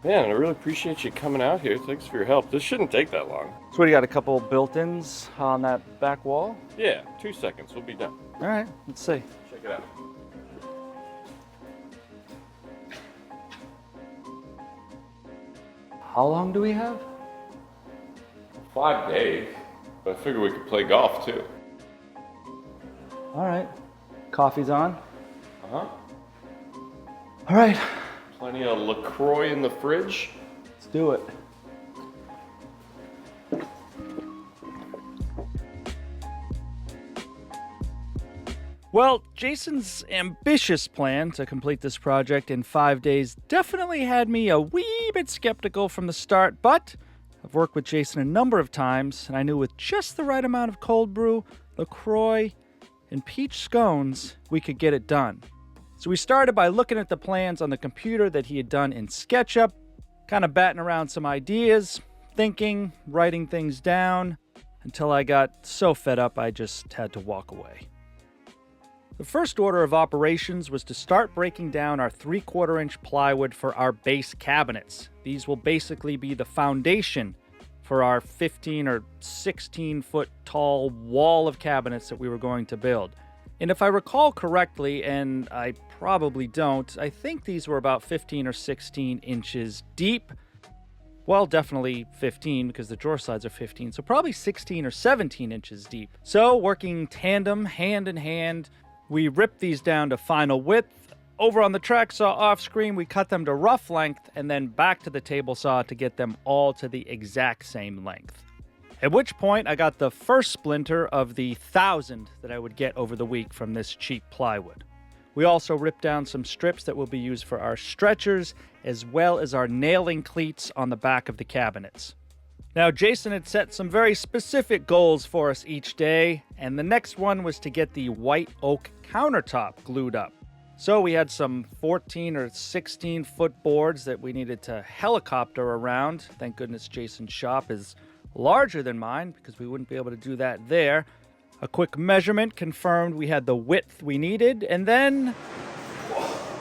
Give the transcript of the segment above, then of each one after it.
Man, I really appreciate you coming out here. Thanks for your help. This shouldn't take that long. So what do you got, a couple built-ins on that back wall? Yeah, 2 seconds. We'll be done. All right, let's see. Check it out. How long do we have? 5 days. But I figure we could play golf too. All right, coffee's on. Uh-huh. All right, Plenty of LaCroix in the fridge. let's do it. Well, Jason's ambitious plan to complete this project in 5 days definitely had me a wee bit skeptical from the start, but I've worked with Jason a number of times, and I knew with just the right amount of cold brew, LaCroix, and peach scones, we could get it done. So we started by looking at the plans on the computer that he had done in SketchUp, kind of batting around some ideas, thinking, writing things down, until I got so fed up I just had to walk away. The first order of operations was to start breaking down our 3/4-inch plywood for our base cabinets. These will basically be the foundation for our 15 or 16 foot tall wall of cabinets that we were going to build. And if I recall correctly, and I probably don't, I think these were about 15 or 16 inches deep. Well, definitely 15 because the drawer sides are 15, so probably 16 or 17 inches deep. So working tandem, hand in hand, we ripped these down to final width. Over on the track saw off screen, we cut them to rough length and then back to the table saw to get them all to the exact same length. At which point I got the first splinter of the 1,000 that I would get over the week from this cheap plywood. We also ripped down some strips that will be used for our stretchers as well as our nailing cleats on the back of the cabinets. Now, Jason had set some very specific goals for us each day, and the next one was to get the white oak countertop glued up. So we had some 14 or 16 foot boards that we needed to helicopter around. Thank goodness Jason's shop is larger than mine because we wouldn't be able to do that there. A quick measurement confirmed we had the width we needed, and then...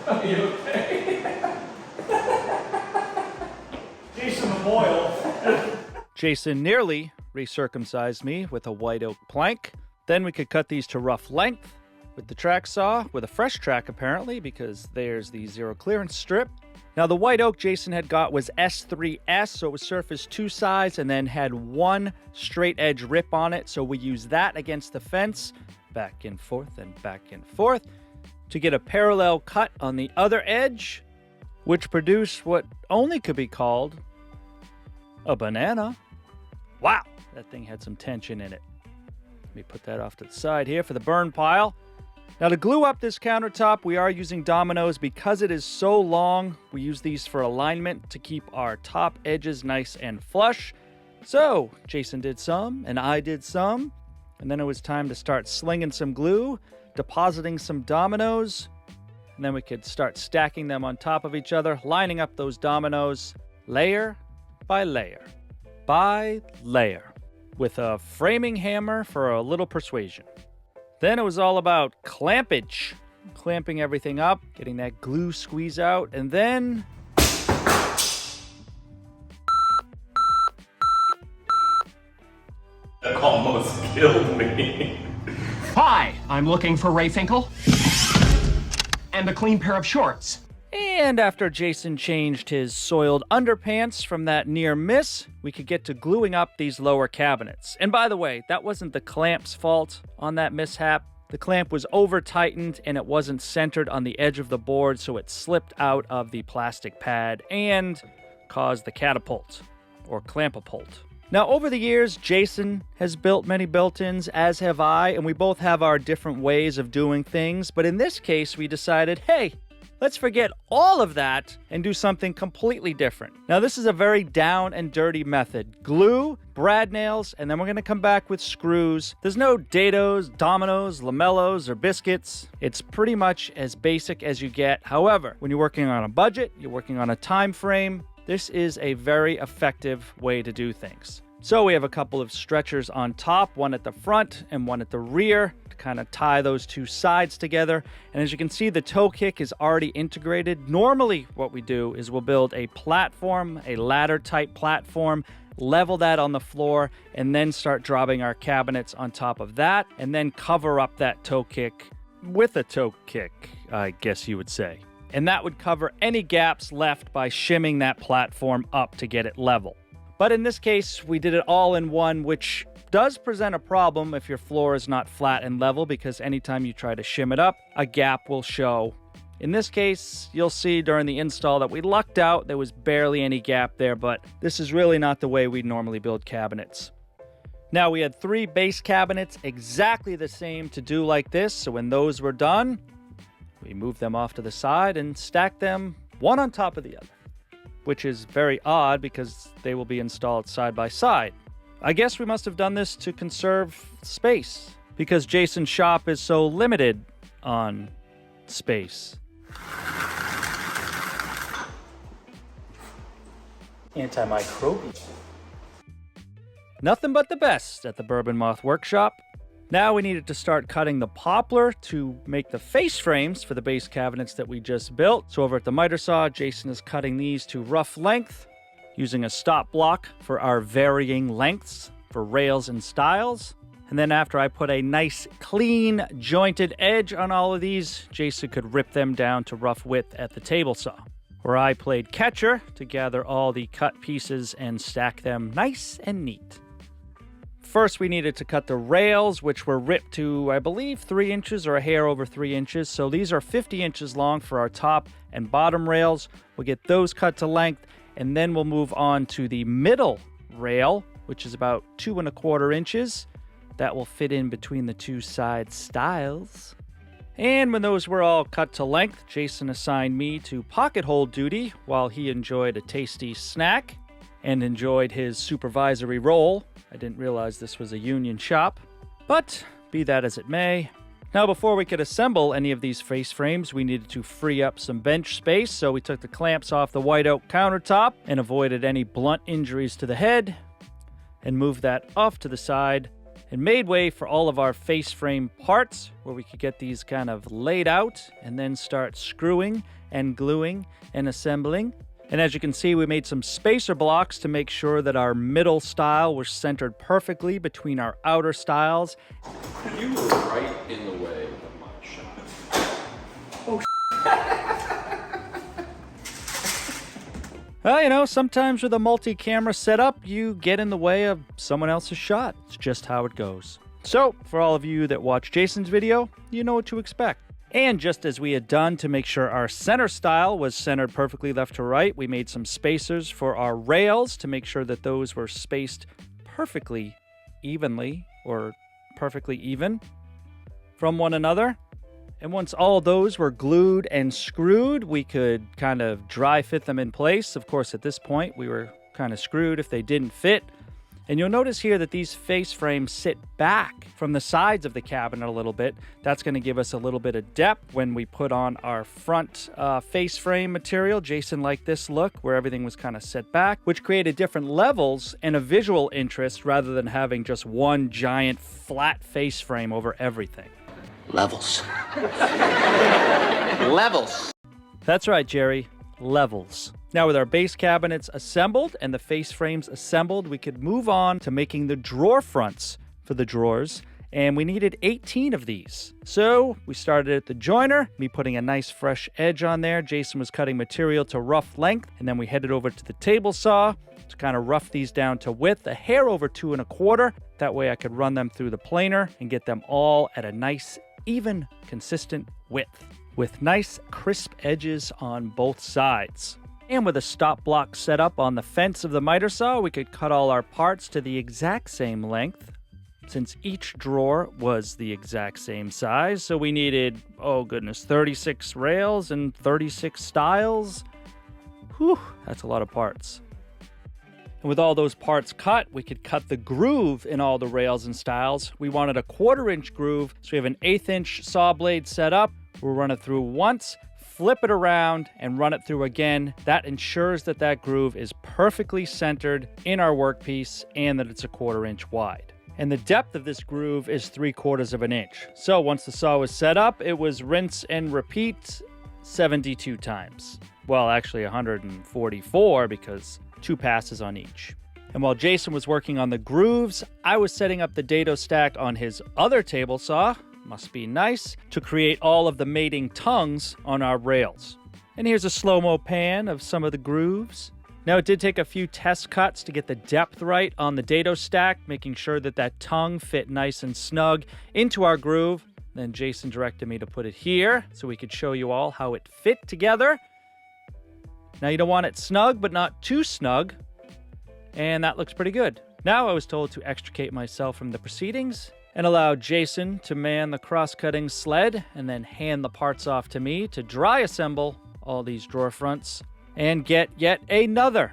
Are you okay? Jason the Boyle. Jason nearly recircumcised me with a white oak plank. Then we could cut these to rough length with the track saw, with a fresh track apparently, because there's the zero clearance strip. Now the white oak Jason had got was S3S, so it was surface 2 sides and then had one straight edge rip on it. So we used that against the fence, back and forth and back and forth, to get a parallel cut on the other edge, which produced what only could be called a banana. Wow, that thing had some tension in it. Let me put that off to the side here for the burn pile. Now to glue up this countertop, we are using dominoes because it is so long. We use these for alignment to keep our top edges nice and flush. So Jason did some and I did some, and then it was time to start slinging some glue, depositing some dominoes, and then we could start stacking them on top of each other, lining up those dominoes layer by layer by layer with a framing hammer for a little persuasion. Then it was all about clampage, clamping everything up, getting that glue squeeze out, and then... That almost killed me. Hi, I'm looking for Ray Finkel. And a clean pair of shorts. And after Jason changed his soiled underpants from that near miss, we could get to gluing up these lower cabinets. And by the way, that wasn't the clamp's fault on that mishap. The clamp was over-tightened and it wasn't centered on the edge of the board, so it slipped out of the plastic pad and caused the catapult, or clampapult. Now, over the years, Jason has built many built-ins, as have I, and we both have our different ways of doing things. But in this case, we decided, hey, let's forget all of that and do something completely different. Now, this is a very down and dirty method. Glue, brad nails, and then we're going to come back with screws. There's no dados, dominoes, lamellos, or biscuits. It's pretty much as basic as you get. However, when you're working on a budget, you're working on a time frame, this is a very effective way to do things. So we have a couple of stretchers on top, one at the front and one at the rear, to kind of tie those two sides together. And as you can see, the toe kick is already integrated. Normally what we do is we'll build a platform, a ladder type platform, level that on the floor, and then start dropping our cabinets on top of that, and then cover up that toe kick with a toe kick, I guess you would say. And that would cover any gaps left by shimming that platform up to get it level. But in this case, we did it all in one, which does present a problem if your floor is not flat and level, because anytime you try to shim it up, a gap will show. In this case, you'll see during the install that we lucked out. There was barely any gap there, but this is really not the way we normally build cabinets. Now, we had 3 base cabinets exactly the same to do like this, so when those were done, we moved them off to the side and stacked them one on top of the other, which is very odd because they will be installed side by side. I guess we must have done this to conserve space, because Jason's shop is so limited on space. Antimicrobial. Nothing but the best at the Bourbon Moth workshop. Now we needed to start cutting the poplar to make the face frames for the base cabinets that we just built. So over at the miter saw, Jason is cutting these to rough length, using a stop block for our varying lengths for rails and stiles. And then after I put a nice, clean, jointed edge on all of these, Jason could rip them down to rough width at the table saw, where I played catcher to gather all the cut pieces and stack them nice and neat. First, we needed to cut the rails, which were ripped to, I believe, 3 inches or a hair over 3 inches. So these are 50 inches long for our top and bottom rails. We'll get those cut to length, and then we'll move on to the middle rail, which is about 2 1/4 inches. That will fit in between the 2 side stiles. And when those were all cut to length, Jason assigned me to pocket hole duty while he enjoyed a tasty snack and enjoyed his supervisory role. I didn't realize this was a union shop, but be that as it may. Now, before we could assemble any of these face frames, we needed to free up some bench space, so we took the clamps off the white oak countertop and avoided any blunt injuries to the head, and moved that off to the side, and made way for all of our face frame parts, where we could get these kind of laid out and then start screwing and gluing and assembling. And as you can see, we made some spacer blocks to make sure that our middle stile was centered perfectly between our outer stiles. You were right in the way of my shot. Oh, well, you know, sometimes with a multi-camera setup, you get in the way of someone else's shot. It's just how it goes. So, for all of you that watch Jason's video, you know what to expect. And just as we had done to make sure our center stile was centered perfectly left to right, we made some spacers for our rails to make sure that those were spaced perfectly evenly, or perfectly even from one another. And once all those were glued and screwed, we could kind of dry fit them in place. Of course, at this point, we were kind of screwed if they didn't fit. And you'll notice here that these face frames sit back from the sides of the cabinet a little bit. That's going to give us a little bit of depth when we put on our front face frame material. Jason liked this look where everything was kind of set back, which created different levels and a visual interest rather than having just one giant flat face frame over everything. Levels. Levels. That's right, Jerry. Levels. Now, with our base cabinets assembled and the face frames assembled, we could move on to making the drawer fronts for the drawers, and we needed 18 of these. So we started at the joiner, me putting a nice fresh edge on there. Jason was cutting material to rough length, and then we headed over to the table saw to kind of rough these down to width, a hair over 2 1/4. That way I could run them through the planer and get them all at a nice, even, consistent width, with nice crisp edges on both sides. And with a stop block set up on the fence of the miter saw, we could cut all our parts to the exact same length, since each drawer was the exact same size. So we needed, 36 rails and 36 stiles. Whew, that's a lot of parts. And with all those parts cut, we could cut the groove in all the rails and stiles. We wanted a 1/4 inch groove, so we have an 1/8 inch saw blade set up. We'll run it through once, flip it around, and run it through again. That ensures that groove is perfectly centered in our workpiece and that it's a 1/4 inch wide. And the depth of this groove is 3/4 of an inch. So once the saw was set up, it was rinse and repeat 72 times. Well, actually 144 because 2 passes on each. And while Jason was working on the grooves, I was setting up the dado stack on his other table saw, must be nice, to create all of the mating tongues on our rails. And here's a slow-mo pan of some of the grooves. Now, it did take a few test cuts to get the depth right on the dado stack, making sure that that tongue fit nice and snug into our groove. Then Jason directed me to put it here so we could show you all how it fit together. Now, you don't want it snug, but not too snug. And that looks pretty good. Now I was told to extricate myself from the proceedings and allow Jason to man the cross-cutting sled and then hand the parts off to me to dry assemble all these drawer fronts and get yet another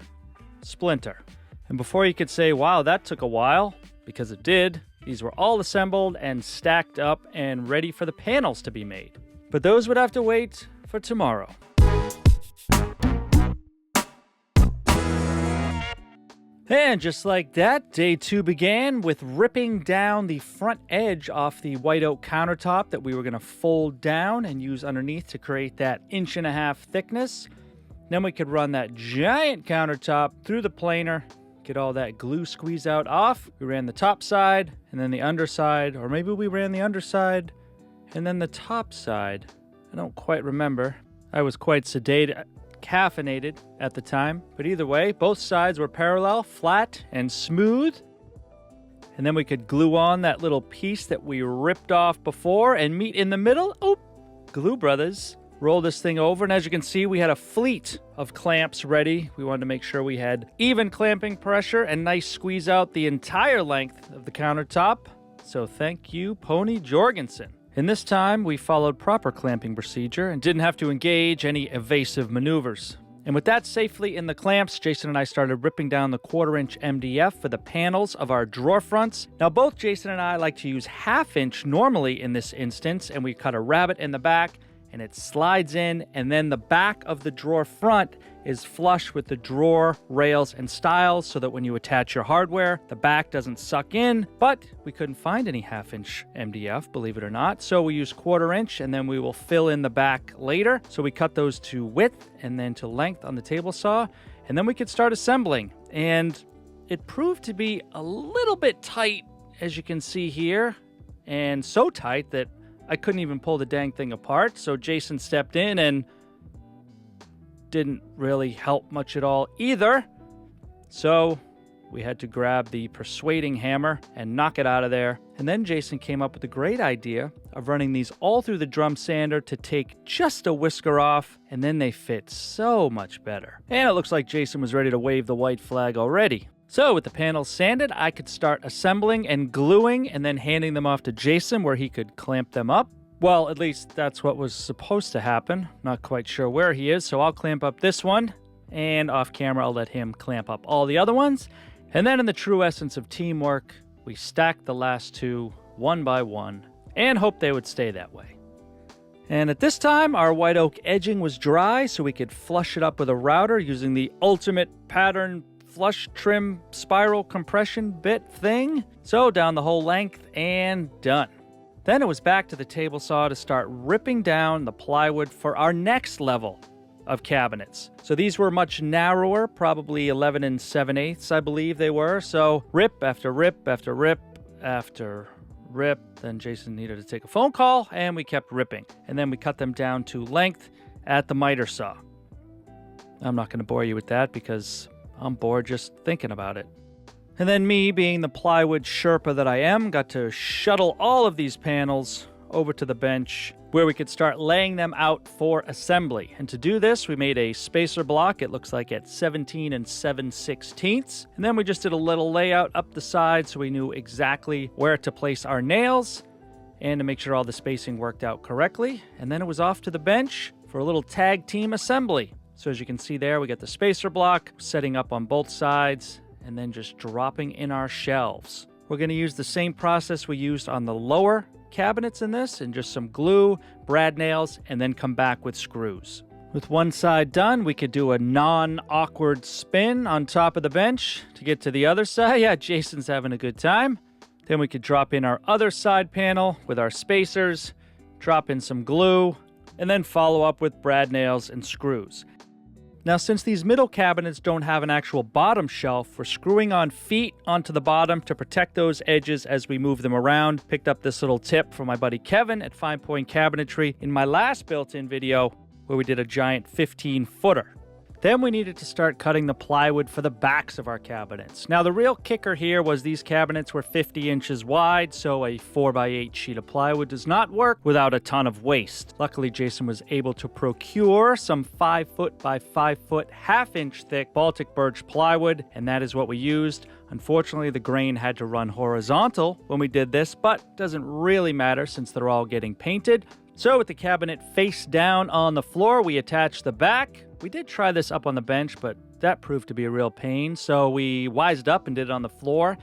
splinter. And before you could say, wow, that took a while, because it did, these were all assembled and stacked up and ready for the panels to be made. But those would have to wait for tomorrow. And just like that, day 2 began with ripping down the front edge off the white oak countertop that we were going to fold down and use underneath to create that 1.5 inch thickness. Then we could run that giant countertop through the planer, get all that glue squeeze out off. We ran the top side and then the underside, or maybe we ran the underside and then the top side. I don't quite remember. I was quite caffeinated at the time, but either way, both sides were parallel, flat, and smooth. And then we could glue on that little piece that we ripped off before and meet in the middle. Oh, Glue Brothers. Roll this thing over, and as you can see, we had a fleet of clamps ready. We wanted to make sure we had even clamping pressure and nice squeeze out the entire length of the countertop. So thank you, Pony Jorgensen. And this time, we followed proper clamping procedure and didn't have to engage any evasive maneuvers. And with that safely in the clamps, Jason and I started ripping down the 1/4 inch MDF for the panels of our drawer fronts. Now, both Jason and I like to use 1/2 inch normally in this instance, and we cut a rabbet in the back, and it slides in, and then the back of the drawer front is flush with the drawer rails and stiles so that when you attach your hardware, the back doesn't suck in. But we couldn't find any 1/2 inch MDF, believe it or not, so we used 1/4 inch, and then we will fill in the back later. So we cut those to width and then to length on the table saw, and then we could start assembling. And it proved to be a little bit tight, as you can see here, and so tight that I couldn't even pull the dang thing apart. So Jason stepped in and didn't really help much at all either. So we had to grab the persuading hammer and knock it out of there. And then Jason came up with the great idea of running these all through the drum sander to take just a whisker off, and then they fit so much better. And it looks like Jason was ready to wave the white flag already. So with the panels sanded, I could start assembling and gluing and then handing them off to Jason where he could clamp them up. Well, at least that's what was supposed to happen. Not quite sure where he is, so I'll clamp up this one, and off camera I'll let him clamp up all the other ones. And then in the true essence of teamwork, we stacked the last 2 one by one and hoped they would stay that way. And at this time, our white oak edging was dry, so we could flush it up with a router using the ultimate pattern flush trim spiral compression bit thing. So down the whole length and done. Then it was back to the table saw to start ripping down the plywood for our next level of cabinets. So these were much narrower, probably 11 7/8, I believe they were. So rip after rip after rip after rip. Then Jason needed to take a phone call, and we kept ripping. And then we cut them down to length at the miter saw. I'm not going to bore you with that because I'm bored just thinking about it. And then me, being the plywood Sherpa that I am, got to shuttle all of these panels over to the bench where we could start laying them out for assembly. And to do this, we made a spacer block. It looks like at 17 7/16. And then we just did a little layout up the side so we knew exactly where to place our nails and to make sure all the spacing worked out correctly. And then it was off to the bench for a little tag team assembly. So as you can see there, we got the spacer block setting up on both sides and then just dropping in our shelves. We're going to use the same process we used on the lower cabinets in this, and just some glue, brad nails, and then come back with screws. With one side done, we could do a non-awkward spin on top of the bench to get to the other side. Yeah, Jason's having a good time. Then we could drop in our other side panel with our spacers, drop in some glue, and then follow up with brad nails and screws. Now, since these middle cabinets don't have an actual bottom shelf, we're screwing on feet onto the bottom to protect those edges as we move them around. Picked up this little tip from my buddy Kevin at Fine Point Cabinetry in my last built-in video where we did a giant 15-footer. Then we needed to start cutting the plywood for the backs of our cabinets. Now, the real kicker here was these cabinets were 50 inches wide, so a 4x8 sheet of plywood does not work without a ton of waste. Luckily, Jason was able to procure some 5-foot by 5-foot, half-inch thick Baltic birch plywood, and that is what we used. Unfortunately, the grain had to run horizontal when we did this, but doesn't really matter since they're all getting painted. So with the cabinet face down on the floor, we attached the back. We did try this up on the bench, but that proved to be a real pain, so we wised up and did it on the floor.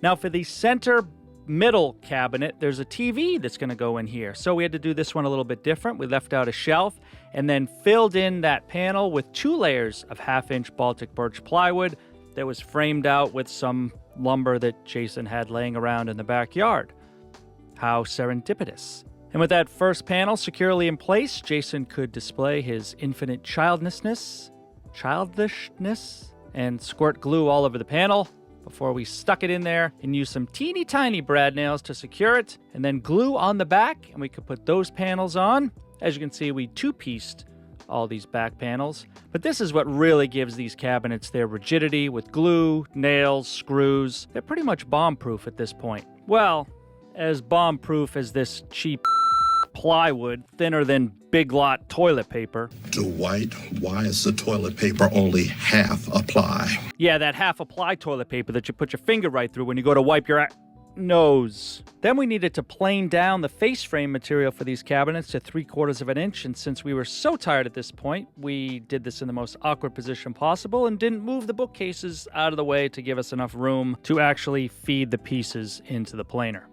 Now for the center middle cabinet, there's a TV that's going to go in here. So we had to do this one a little bit different. We left out a shelf and then filled in that panel with 2 layers of half-inch Baltic birch plywood that was framed out with some lumber that Jason had laying around in the backyard. How serendipitous. And with that first panel securely in place, Jason could display his infinite childishness, and squirt glue all over the panel before we stuck it in there and used some teeny tiny brad nails to secure it, and then glue on the back, and we could put those panels on. As you can see, we two-pieced all these back panels. But this is what really gives these cabinets their rigidity with glue, nails, screws. They're pretty much bomb-proof at this point. Well, as bomb-proof as this cheap plywood, thinner than Big Lot toilet paper. Dwight, why is the toilet paper only half a ply? Yeah, that half a ply toilet paper that you put your finger right through when you go to wipe your nose. Then we needed to plane down the face frame material for these cabinets to 3/4 of an inch, and since we were so tired at this point, we did this in the most awkward position possible and didn't move the bookcases out of the way to give us enough room to actually feed the pieces into the planer.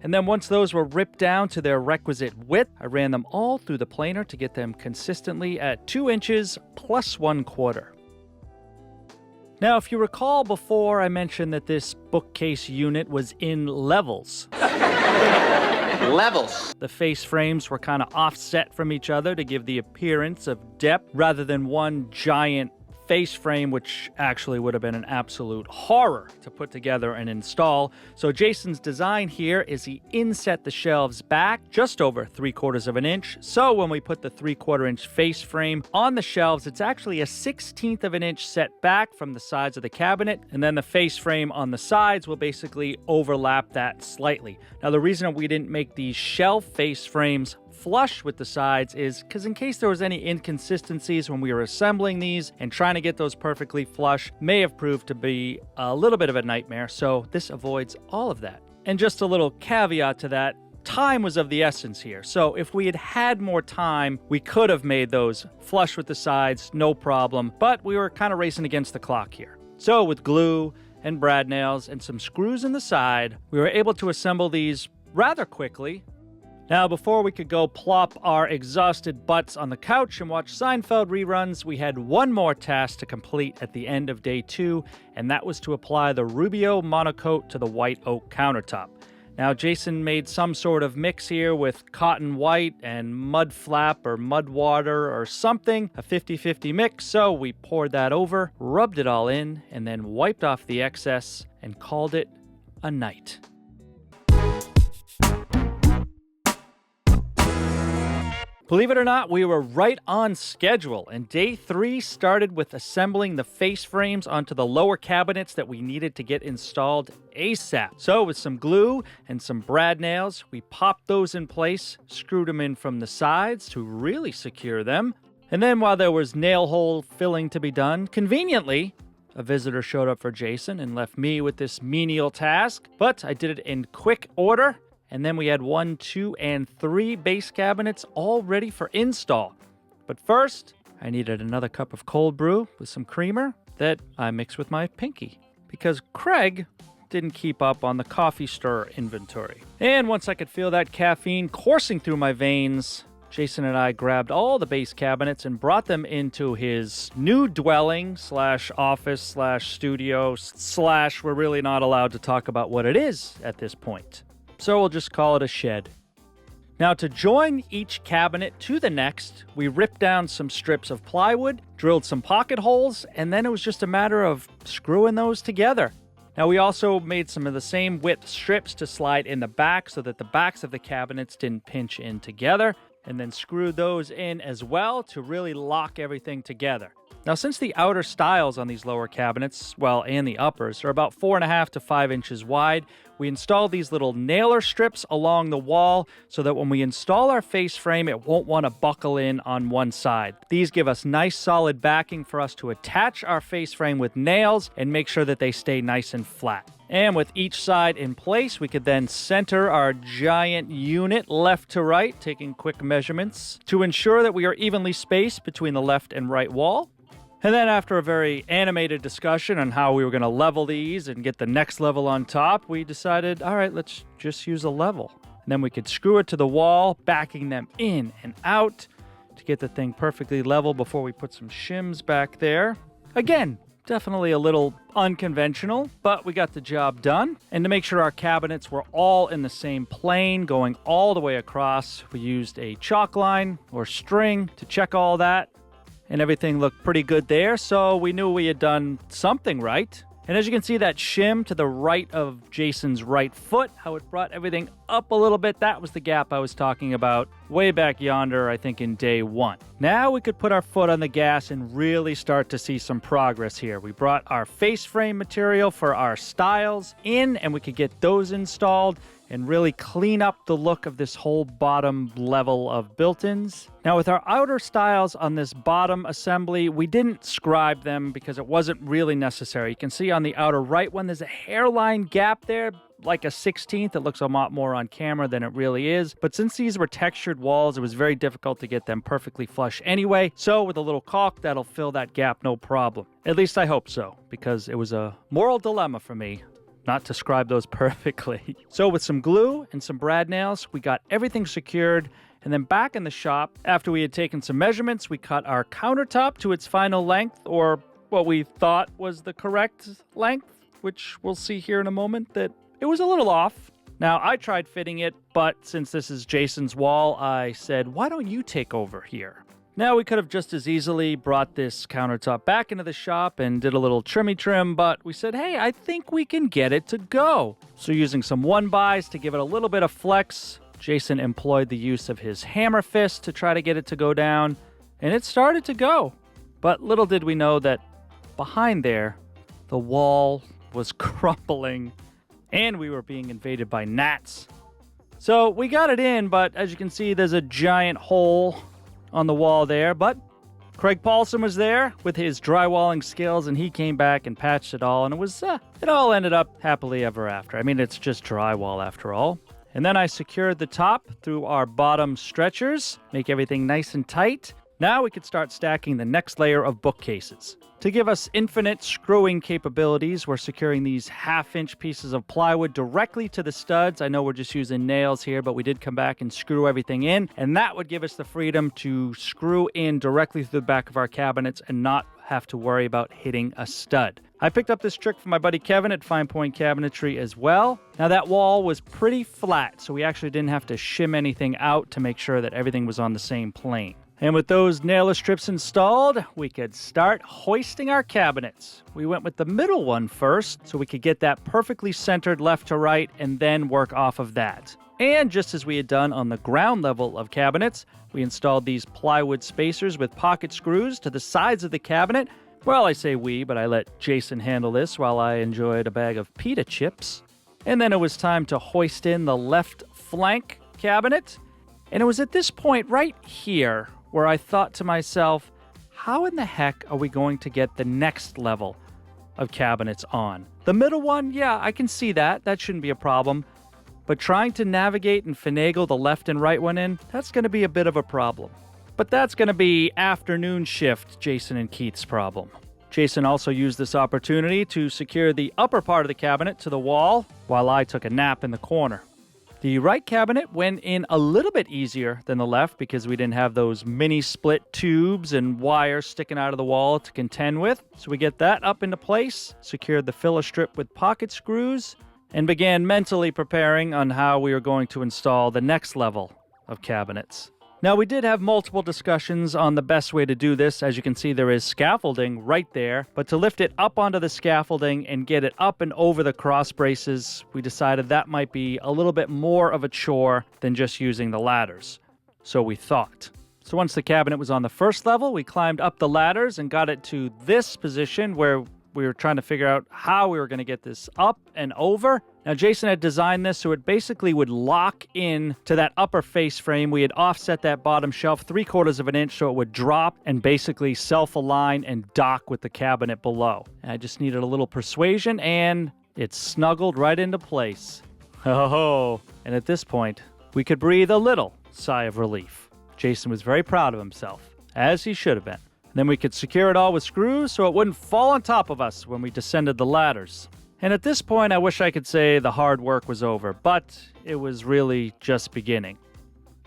And then once those were ripped down to their requisite width, I ran them all through the planer to get them consistently at 2 inches plus 1/4. Now, if you recall before, I mentioned that this bookcase unit was in levels. Levels. The face frames were kind of offset from each other to give the appearance of depth rather than one giant face frame, which actually would have been an absolute horror to put together and install. So Jason's design here is he inset the shelves back just over 3/4 of an inch. So when we put the 3/4 inch face frame on the shelves, it's actually a 1/16 of an inch set back from the sides of the cabinet. And then the face frame on the sides will basically overlap that slightly. Now, the reason we didn't make these shelf face frames flush with the sides is because in case there was any inconsistencies when we were assembling these, and trying to get those perfectly flush may have proved to be a little bit of a nightmare, so this avoids all of that. And just a little caveat to that, time was of the essence here. So if we had had more time, we could have made those flush with the sides, no problem, but we were kind of racing against the clock here. So with glue and brad nails and some screws in the side, we were able to assemble these rather quickly. Now, before we could go plop our exhausted butts on the couch and watch Seinfeld reruns, we had one more task to complete at the end of day 2, and that was to apply the Rubio monocoat to the white oak countertop. Now, Jason made some sort of mix here with cotton white and mud flap or mud water or something, a 50-50 mix, so we poured that over, rubbed it all in, and then wiped off the excess and called it a night. Believe it or not, we were right on schedule, and day 3 started with assembling the face frames onto the lower cabinets that we needed to get installed ASAP. So with some glue and some brad nails, we popped those in place, screwed them in from the sides to really secure them. And then while there was nail hole filling to be done, conveniently, a visitor showed up for Jason and left me with this menial task, but I did it in quick order. And then we had 1, 2, and 3 base cabinets all ready for install. But first, I needed another cup of cold brew with some creamer that I mixed with my pinky, because Craig didn't keep up on the coffee stir inventory. And once I could feel that caffeine coursing through my veins, Jason and I grabbed all the base cabinets and brought them into his new dwelling / office / studio / we're really not allowed to talk about what it is at this point. So we'll just call it a shed. Now, to join each cabinet to the next, we ripped down some strips of plywood, drilled some pocket holes, and then it was just a matter of screwing those together. Now, we also made some of the same width strips to slide in the back so that the backs of the cabinets didn't pinch in together, and then screwed those in as well to really lock everything together. Now, since the outer stiles on these lower cabinets, well, and the uppers, are about 4.5 to 5 inches wide, we installed these little nailer strips along the wall so that when we install our face frame, it won't want to buckle in on one side. These give us nice solid backing for us to attach our face frame with nails and make sure that they stay nice and flat. And with each side in place, we could then center our giant unit left to right, taking quick measurements to ensure that we are evenly spaced between the left and right wall. And then after a very animated discussion on how we were going to level these and get the next level on top, we decided, all right, let's just use a level. And then we could screw it to the wall, backing them in and out to get the thing perfectly level before we put some shims back there. Again, definitely a little unconventional, but we got the job done. And to make sure our cabinets were all in the same plane, going all the way across, we used a chalk line or string to check all that. And everything looked pretty good there, so we knew we had done something right. And as you can see, that shim to the right of Jason's right foot, how it brought everything up a little bit, that was the gap I was talking about way back yonder, I think in day one. Now we could put our foot on the gas and really start to see some progress here. We brought our face frame material for our stiles in, and we could get those installed and really clean up the look of this whole bottom level of built-ins. Now, with our outer stiles on this bottom assembly, we didn't scribe them because it wasn't really necessary. You can see on the outer right one, there's a hairline gap there, like a 16th. It looks a lot more on camera than it really is. But since these were textured walls, it was very difficult to get them perfectly flush anyway. So with a little caulk, that'll fill that gap no problem. At least I hope so, because it was a moral dilemma for me not to scribe those perfectly. So with some glue and some brad nails, we got everything secured. And then back in the shop, after we had taken some measurements, we cut our countertop to its final length, or what we thought was the correct length, which we'll see here in a moment that it was a little off. Now, I tried fitting it, but since this is Jason's wall, I said, why don't you take over here? Now, we could have just as easily brought this countertop back into the shop and did a little trimmy trim, but we said, hey, I think we can get it to go. So using some 1-bys to give it a little bit of flex, Jason employed the use of his hammer fist to try to get it to go down, and it started to go. But little did we know that behind there, the wall was crumbling, and we were being invaded by gnats. So we got it in, but as you can see, there's a giant hole on the wall there, but Craig Paulson was there with his drywalling skills, and he came back and patched it all, and it all ended up happily ever after. I mean, it's just drywall after all. And then I secured the top through our bottom stretchers, make everything nice and tight. Now we could start stacking the next layer of bookcases. To give us infinite screwing capabilities, we're securing these 1/2-inch pieces of plywood directly to the studs. I know we're just using nails here, but we did come back and screw everything in, and that would give us the freedom to screw in directly through the back of our cabinets and not have to worry about hitting a stud. I picked up this trick from my buddy Kevin at Fine Point Cabinetry as well. Now, that wall was pretty flat, so we actually didn't have to shim anything out to make sure that everything was on the same plane. And with those nailer strips installed, we could start hoisting our cabinets. We went with the middle one first, so we could get that perfectly centered left to right and then work off of that. And just as we had done on the ground level of cabinets, we installed these plywood spacers with pocket screws to the sides of the cabinet. Well, I say we, but I let Jason handle this while I enjoyed a bag of pita chips. And then it was time to hoist in the left flank cabinet. And it was at this point right here where I thought to myself, how in the heck are we going to get the next level of cabinets on? The middle one, yeah, I can see that. That shouldn't be a problem. But trying to navigate and finagle the left and right one in, that's going to be a bit of a problem. But that's going to be afternoon shift Jason and Keith's problem. Jason also used this opportunity to secure the upper part of the cabinet to the wall while I took a nap in the corner. The right cabinet went in a little bit easier than the left because we didn't have those mini split tubes and wires sticking out of the wall to contend with. So we get that up into place, secured the filler strip with pocket screws, and began mentally preparing on how we were going to install the next level of cabinets. Now, we did have multiple discussions on the best way to do this. As you can see, there is scaffolding right there. But to lift it up onto the scaffolding and get it up and over the cross braces, we decided that might be a little bit more of a chore than just using the ladders. So we thought. So once the cabinet was on the first level, we climbed up the ladders and got it to this position where we were trying to figure out how we were going to get this up and over. Now, Jason had designed this so it basically would lock in to that upper face frame. We had offset that bottom shelf 3/4 of an inch so it would drop and basically self-align and dock with the cabinet below. And I just needed a little persuasion, and it snuggled right into place. Oh, and at this point, we could breathe a little sigh of relief. Jason was very proud of himself, as he should have been. Then we could secure it all with screws so it wouldn't fall on top of us when we descended the ladders. And at this point, I wish I could say the hard work was over, but it was really just beginning.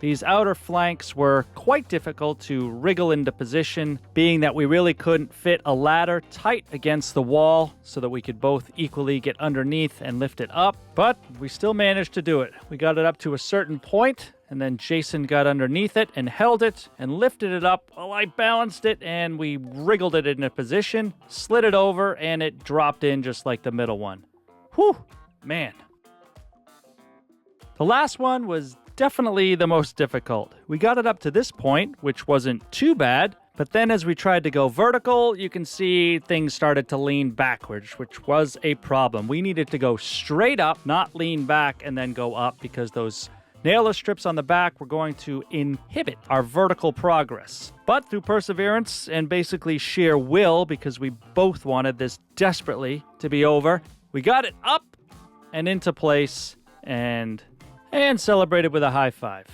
These outer flanks were quite difficult to wriggle into position, being that we really couldn't fit a ladder tight against the wall so that we could both equally get underneath and lift it up. But we still managed to do it. We got it up to a certain point, and then Jason got underneath it and held it and lifted it up while I balanced it, and we wriggled it into position, slid it over, and it dropped in just like the middle one. Whew, man. The last one was definitely the most difficult. We got it up to this point, which wasn't too bad, but then as we tried to go vertical, you can see things started to lean backwards, which was a problem. We needed to go straight up, not lean back and then go up, because those nailer strips on the back were going to inhibit our vertical progress. But through perseverance and basically sheer will, because we both wanted this desperately to be over, we got it up and into place and celebrated with a high five.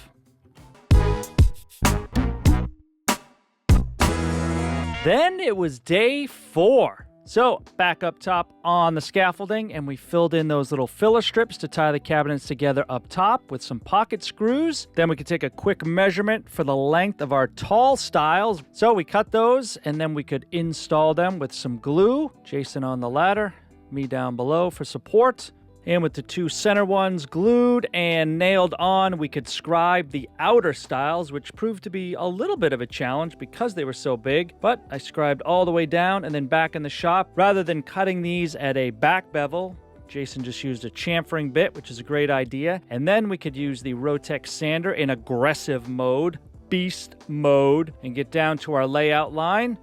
Then it was day 4. So back up top on the scaffolding, and we filled in those little filler strips to tie the cabinets together up top with some pocket screws. Then we could take a quick measurement for the length of our tall stiles. So we cut those, and then we could install them with some glue. Jason on the ladder, me down below for support. And with the 2 center ones glued and nailed on, we could scribe the outer stiles, which proved to be a little bit of a challenge because they were so big. But I scribed all the way down and then back in the shop. Rather than cutting these at a back bevel, Jason just used a chamfering bit, which is a great idea. And then we could use the Rotex sander in aggressive mode, beast mode, and get down to our layout line,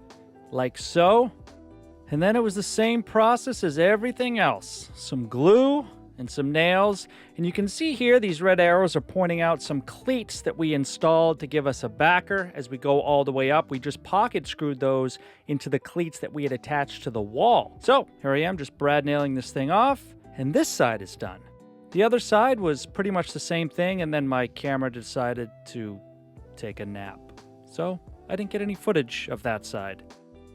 like so. And then it was the same process as everything else. Some glue and some nails. And you can see here these red arrows are pointing out some cleats that we installed to give us a backer as we go all the way up. We just pocket screwed those into the cleats that we had attached to the wall. So here I am just brad nailing this thing off, and this side is done. The other side was pretty much the same thing, and then my camera decided to take a nap. So I didn't get any footage of that side.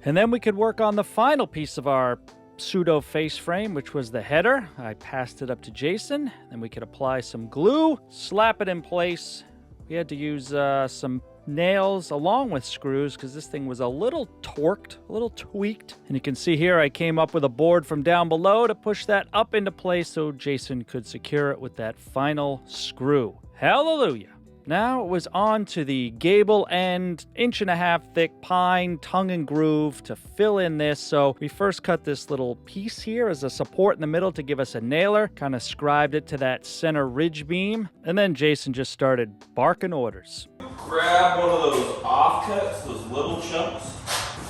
And then we could work on the final piece of our pseudo face frame, which was the header. I passed it up to Jason. Then we could apply some glue, slap it in place. We had to use some nails along with screws because this thing was a little torqued, a little tweaked. And you can see here I came up with a board from down below to push that up into place so Jason could secure it with that final screw. Hallelujah. Now it was on to the gable end, 1.5 inch thick pine tongue and groove to fill in this. So we first cut this little piece here as a support in the middle to give us a nailer, kind of scribed it to that center ridge beam, and then Jason just started barking orders. Grab one of those offcuts, those little chunks.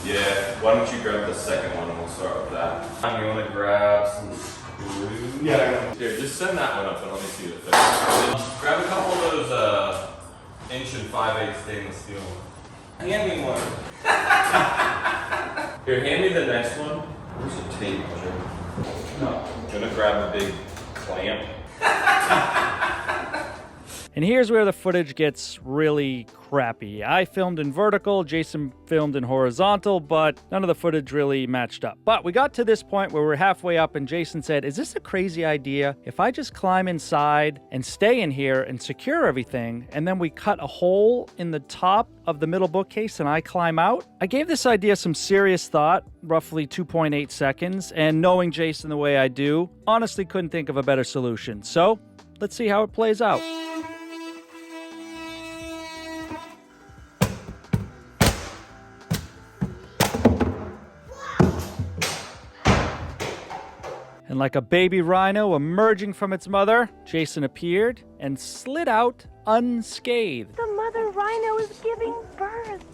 Yeah, why don't you grab the second one and we'll start with that. You want to grab some glue? Yeah. Here, just send that one up and let me see the fit. Grab a couple of those 1 5/8 stainless steel ones. Hand me one. Here, hand me the next one. Where's the tape measure? No. I'm gonna grab a big clamp. And here's where the footage gets really crappy. I filmed in vertical, Jason filmed in horizontal, but none of the footage really matched up. But we got to this point where we're halfway up and Jason said, is this a crazy idea? If I just climb inside and stay in here and secure everything, and then we cut a hole in the top of the middle bookcase and I climb out? I gave this idea some serious thought, roughly 2.8 seconds, and knowing Jason the way I do, honestly couldn't think of a better solution. So let's see how it plays out. And like a baby rhino emerging from its mother, Jason appeared and slid out unscathed. The mother rhino is giving birth.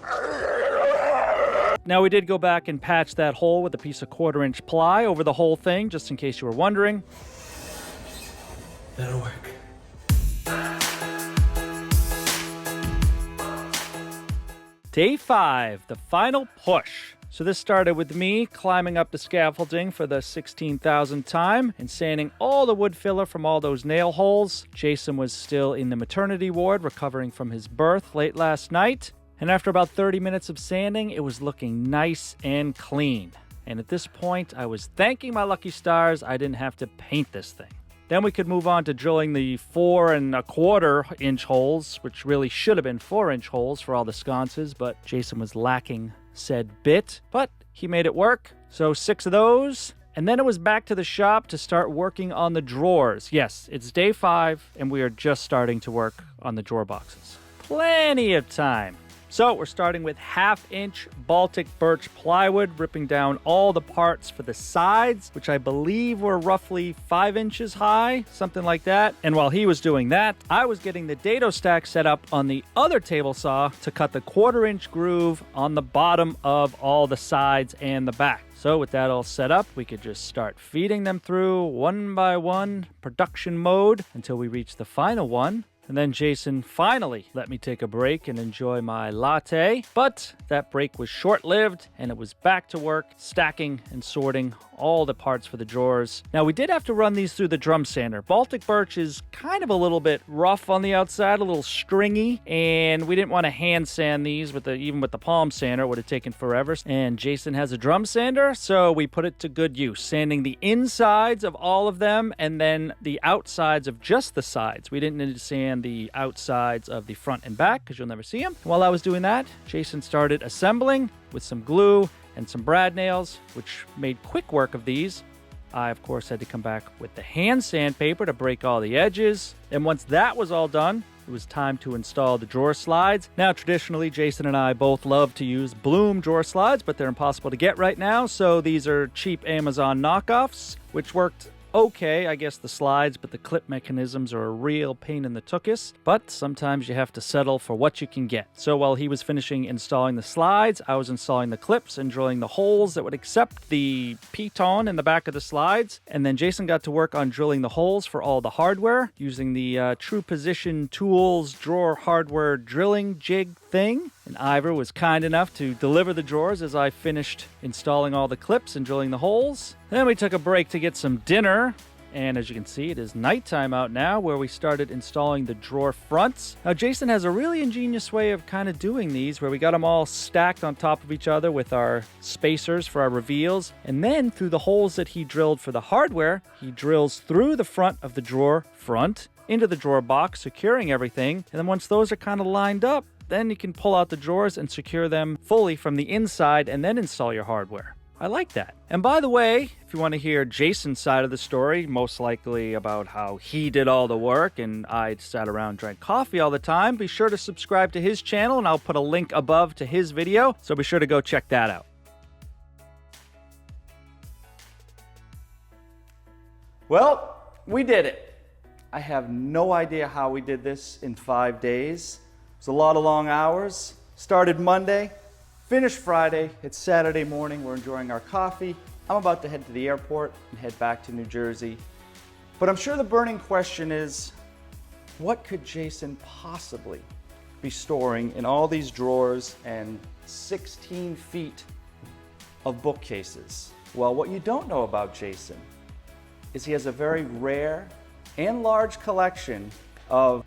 Now we did go back and patch that hole with a piece of 1/4-inch ply over the whole thing, just in case you were wondering. That'll work. Day 5, the final push. So this started with me climbing up the scaffolding for the 16,000th time and sanding all the wood filler from all those nail holes. Jason was still in the maternity ward recovering from his birth late last night. And after about 30 minutes of sanding, it was looking nice and clean. And at this point, I was thanking my lucky stars I didn't have to paint this thing. Then we could move on to drilling the 4 1/4-inch holes, which really should have been 4-inch holes for all the sconces, but Jason was lacking said bit. But he made it work, so 6 of those. And then it was back to the shop to start working on the drawers. Yes, it's day 5, and we are just starting to work on the drawer boxes. Plenty of time. So we're starting with 1/2-inch Baltic birch plywood, ripping down all the parts for the sides, which I believe were roughly 5 inches high, something like that. And while he was doing that, I was getting the dado stack set up on the other table saw to cut the 1/4-inch groove on the bottom of all the sides and the back. So with that all set up, we could just start feeding them through one by one, production mode, until we reach the final one. And then Jason finally let me take a break and enjoy my latte. But that break was short-lived, and it was back to work, stacking and sorting all the parts for the drawers. Now, we did have to run these through the drum sander. Baltic birch is kind of a little bit rough on the outside, a little stringy, and we didn't want to hand sand these even with the palm sander. It would have taken forever. And Jason has a drum sander, so we put it to good use, sanding the insides of all of them and then the outsides of just the sides. We didn't need to sand the outsides of the front and back because you'll never see them. While I was doing that, Jason started assembling with some glue and some brad nails, which made quick work of these. I, of course, had to come back with the hand sandpaper to break all the edges. And once that was all done, it was time to install the drawer slides. Now, traditionally, Jason and I both love to use Bloom drawer slides, but they're impossible to get right now. So these are cheap Amazon knockoffs, which worked okay, I guess, the slides, but the clip mechanisms are a real pain in the tuchus. But sometimes you have to settle for what you can get. So while he was finishing installing the slides, I was installing the clips and drilling the holes that would accept the piton in the back of the slides. And then Jason got to work on drilling the holes for all the hardware using the True Position Tools drawer hardware drilling jig thing. And Ivor was kind enough to deliver the drawers as I finished installing all the clips and drilling the holes. Then we took a break to get some dinner. And as you can see, it is nighttime out now, where we started installing the drawer fronts. Now, Jason has a really ingenious way of kind of doing these, where we got them all stacked on top of each other with our spacers for our reveals. And then through the holes that he drilled for the hardware, he drills through the front of the drawer front into the drawer box, securing everything. And then once those are kind of lined up, then you can pull out the drawers and secure them fully from the inside and then install your hardware. I like that. And by the way, if you want to hear Jason's side of the story, most likely about how he did all the work and I sat around and drank coffee all the time, be sure to subscribe to his channel, and I'll put a link above to his video, so be sure to go check that out. Well, we did it. I have no idea how we did this in 5 days. It was a lot of long hours. Started Monday, finished Friday. It's Saturday morning. We're enjoying our coffee. I'm about to head to the airport and head back to New Jersey. But I'm sure the burning question is, what could Jason possibly be storing in all these drawers and 16 feet of bookcases? Well, what you don't know about Jason is he has a very rare and large collection of